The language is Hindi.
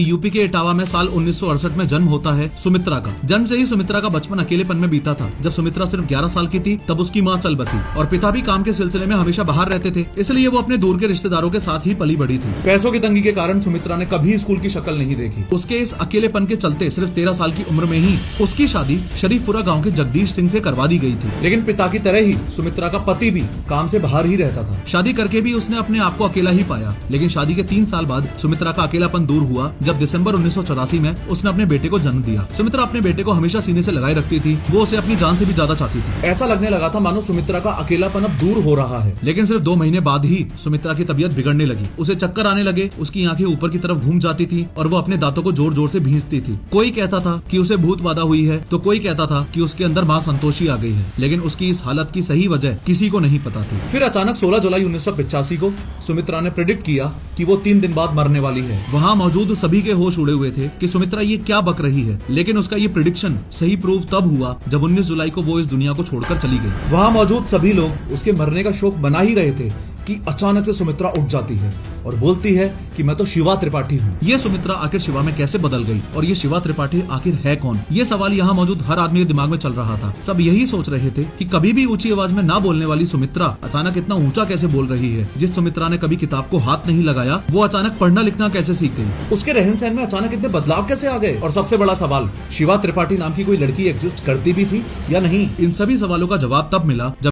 यूपी के इटावा में साल 1968 में जन्म होता है सुमित्रा का। जन्म से ही सुमित्रा का बचपन अकेलेपन में बीता था। जब सुमित्रा सिर्फ 11 साल की थी तब उसकी मां चल बसी और पिता भी काम के सिलसिले में हमेशा बाहर रहते थे, इसलिए वो अपने दूर के रिश्तेदारों के साथ ही पली बड़ी थी। पैसों की तंगी के कारण सुमित्रा ने कभी स्कूल की शक्ल नहीं देखी। उसके इस अकेलेपन के चलते सिर्फ 13 साल की उम्र में ही उसकी शादी शरीफपुरा गाँव के जगदीश सिंह से करवा दी गई थी। लेकिन पिता की तरह ही सुमित्रा का पति भी काम से बाहर ही रहता था। शादी करके भी उसने अपने आप को अकेला ही पाया। लेकिन शादी के 3 साल बाद सुमित्रा का अकेलापन दूर हुआ जब दिसंबर 1984 में उसने अपने बेटे को जन्म दिया। सुमित्रा अपने बेटे को हमेशा सीने से लगाए रखती थी। वो उसे अपनी जान से भी ज्यादा चाहती थी। ऐसा लगने लगा था मानो सुमित्रा का अकेलापन अब दूर हो रहा है। लेकिन सिर्फ 2 महीने बाद ही सुमित्रा की तबीयत बिगड़ने लगी। उसे चक्कर आने लगे, उसकी आंखें ऊपर की तरफ घूम जाती थी और वो अपने दांतों को जोर जोर से भींचती थी। कोई कहता था कि उसे भूत बाधा हुई है तो कोई कहता था कि उसके अंदर मां संतोषी आ गई है। लेकिन उसकी इस हालत की सही वजह किसी को नहीं पता थी। फिर अचानक 16 जुलाई 1985 को सुमित्रा ने प्रेडिक्ट किया कि वो 3 दिन बाद मरने वाली है। वहाँ मौजूद सभी के होश उड़े हुए थे कि सुमित्रा ये क्या बक रही है। लेकिन उसका ये प्रेडिक्शन सही प्रूव तब हुआ जब 19 जुलाई को वो इस दुनिया को छोड़कर चली गई। वहाँ मौजूद सभी लोग उसके मरने का शोक मना ही रहे थे कि अचानक से सुमित्रा उठ जाती है और बोलती है कि मैं तो शिवा त्रिपाठी हूँ। ये सुमित्रा आखिर शिवा में कैसे बदल गई और ये शिवा त्रिपाठी आखिर है कौन? ये सवाल यहाँ मौजूद हर आदमी के दिमाग में चल रहा था। सब यही सोच रहे थे कि कभी भी ऊंची आवाज में ना बोलने वाली सुमित्रा अचानक इतना ऊंचा कैसे बोल रही है। जिस सुमित्रा ने कभी किताब को हाथ नहीं लगाया वो अचानक पढ़ना लिखना कैसे सीख गई? उसके रहन सहन में अचानक इतने बदलाव कैसे आ गए? और सबसे बड़ा सवाल, शिवा त्रिपाठी नाम की कोई लड़की एग्जिस्ट करती भी थी या नहीं? इन सभी सवालों का जवाब तब मिला जब